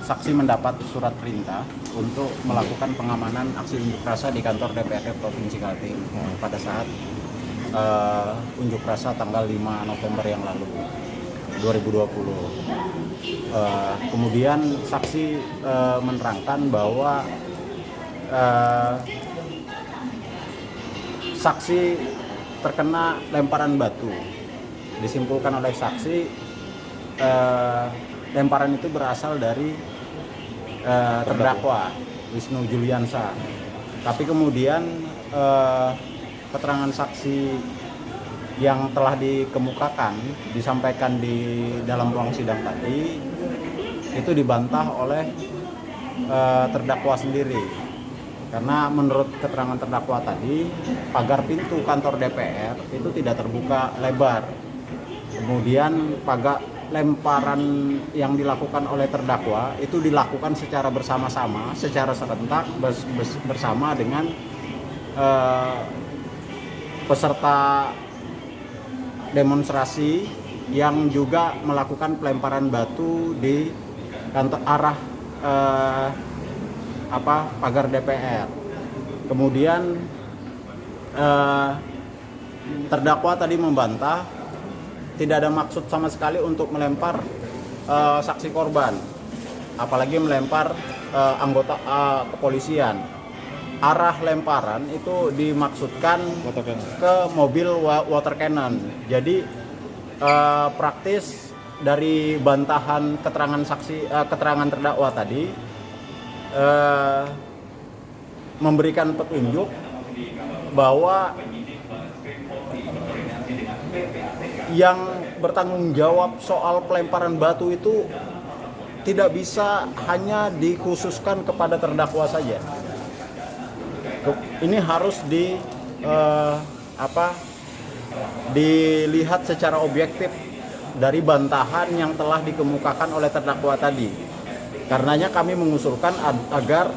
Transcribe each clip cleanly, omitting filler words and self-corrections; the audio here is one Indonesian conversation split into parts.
Saksi mendapat surat perintah untuk melakukan pengamanan aksi unjuk rasa di kantor DPRD Provinsi Kaltim pada saat unjuk rasa tanggal 5 November yang lalu 2020. Kemudian saksi menerangkan bahwa saksi terkena lemparan batu. Disimpulkan oleh saksi lemparan itu berasal dari terdakwa Wisnu Juliansa. Tapi kemudian keterangan saksi yang telah dikemukakan, disampaikan di dalam ruang sidang tadi, itu dibantah oleh terdakwa sendiri. Karena menurut keterangan terdakwa tadi, pagar pintu kantor DPR itu tidak terbuka lebar. Kemudian lemparan yang dilakukan oleh terdakwa itu dilakukan secara bersama-sama, secara serentak bersama dengan peserta demonstrasi yang juga melakukan pelemparan batu di arah pagar DPR. Kemudian terdakwa tadi membantah tidak ada maksud sama sekali untuk melempar saksi korban, apalagi melempar anggota kepolisian. Arah lemparan itu dimaksudkan ke mobil water cannon. Jadi praktis dari bantahan keterangan terdakwa tadi memberikan petunjuk bahwa yang bertanggung jawab soal pelemparan batu itu tidak bisa hanya dikhususkan kepada terdakwa saja. Ini harus dilihat secara objektif dari bantahan yang telah dikemukakan oleh terdakwa tadi. Karenanya kami mengusulkan agar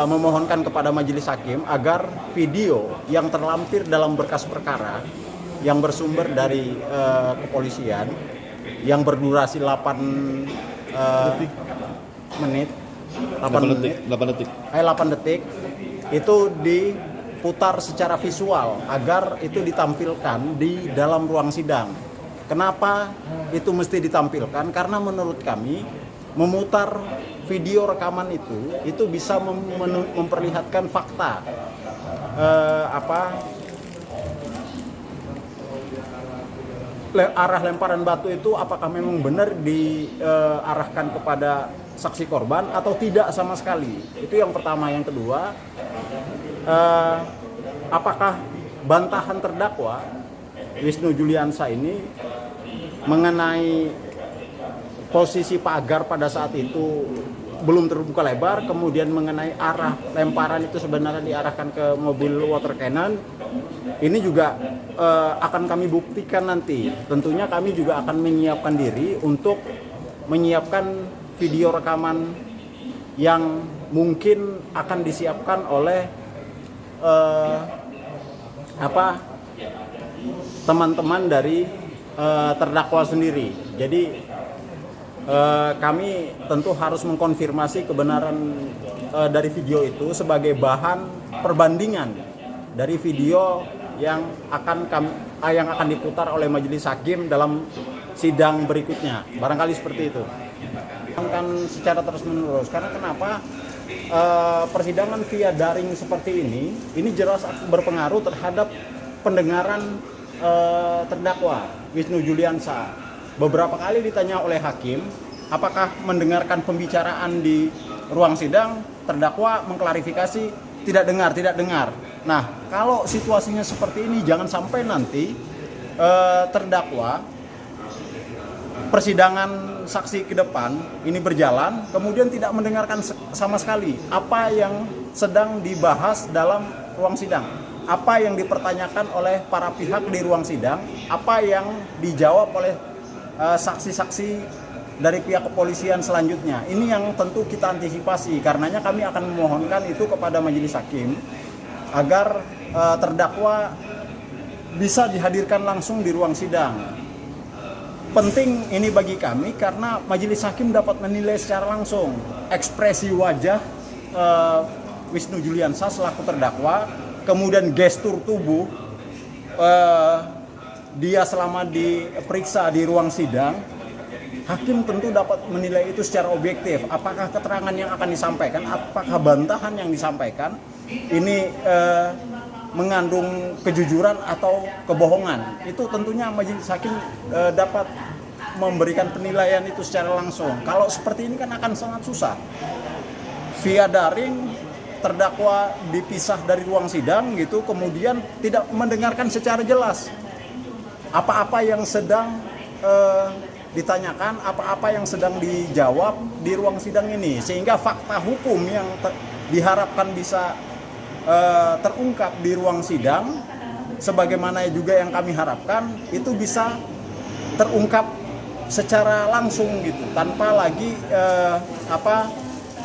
memohonkan kepada majelis hakim agar video yang terlampir dalam berkas perkara yang bersumber dari kepolisian yang berdurasi 8 detik itu diputar secara visual agar itu ditampilkan di dalam ruang sidang. Kenapa itu mesti ditampilkan? Karena menurut kami memutar video rekaman itu bisa memperlihatkan fakta arah lemparan batu itu apakah memang benar diarahkan kepada saksi korban atau tidak sama sekali. Itu yang pertama. Yang kedua, apakah bantahan terdakwa Wisnu Juliansa ini mengenai posisi pagar pada saat itu belum terbuka lebar, kemudian mengenai arah lemparan itu sebenarnya diarahkan ke mobil water cannon, ini juga akan kami buktikan nanti. Tentunya kami juga akan menyiapkan diri untuk menyiapkan video rekaman yang mungkin akan disiapkan oleh teman-teman dari terdakwa sendiri. Jadi kami tentu harus mengkonfirmasi kebenaran dari video itu sebagai bahan perbandingan dari video yang akan diputar oleh majelis hakim dalam sidang berikutnya. Barangkali seperti itu. Kan secara terus-menerus. Karena kenapa persidangan via daring seperti ini jelas berpengaruh terhadap pendengaran terdakwa Wisnu Juliansa. Beberapa kali ditanya oleh hakim, apakah mendengarkan pembicaraan di ruang sidang, terdakwa mengklarifikasi tidak dengar. Nah, kalau situasinya seperti ini, jangan sampai nanti terdakwa persidangan saksi ke depan ini berjalan, kemudian tidak mendengarkan sama sekali apa yang sedang dibahas dalam ruang sidang, apa yang dipertanyakan oleh para pihak di ruang sidang, apa yang dijawab oleh saksi-saksi dari pihak kepolisian selanjutnya. Ini yang tentu kita antisipasi. Karenanya kami akan memohonkan itu kepada majelis hakim agar terdakwa bisa dihadirkan langsung di ruang sidang. penting ini bagi kami karena majelis hakim dapat menilai secara langsung ekspresi wajah Wisnu Juliansyah selaku terdakwa, kemudian gestur tubuh dia selama diperiksa di ruang sidang. Hakim tentu dapat menilai itu secara objektif. Apakah keterangan yang akan disampaikan, apakah bantahan yang disampaikan ini mengandung kejujuran atau kebohongan. Itu tentunya majelis hakim dapat memberikan penilaian itu secara langsung. Kalau seperti ini kan akan sangat susah. Via daring terdakwa dipisah dari ruang sidang gitu, kemudian tidak mendengarkan secara jelas apa-apa yang sedang ditanyakan, apa-apa yang sedang dijawab di ruang sidang ini, sehingga fakta hukum yang diharapkan bisa terungkap di ruang sidang sebagaimana juga yang kami harapkan itu bisa terungkap secara langsung gitu, tanpa lagi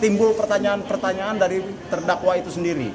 timbul pertanyaan-pertanyaan dari terdakwa itu sendiri.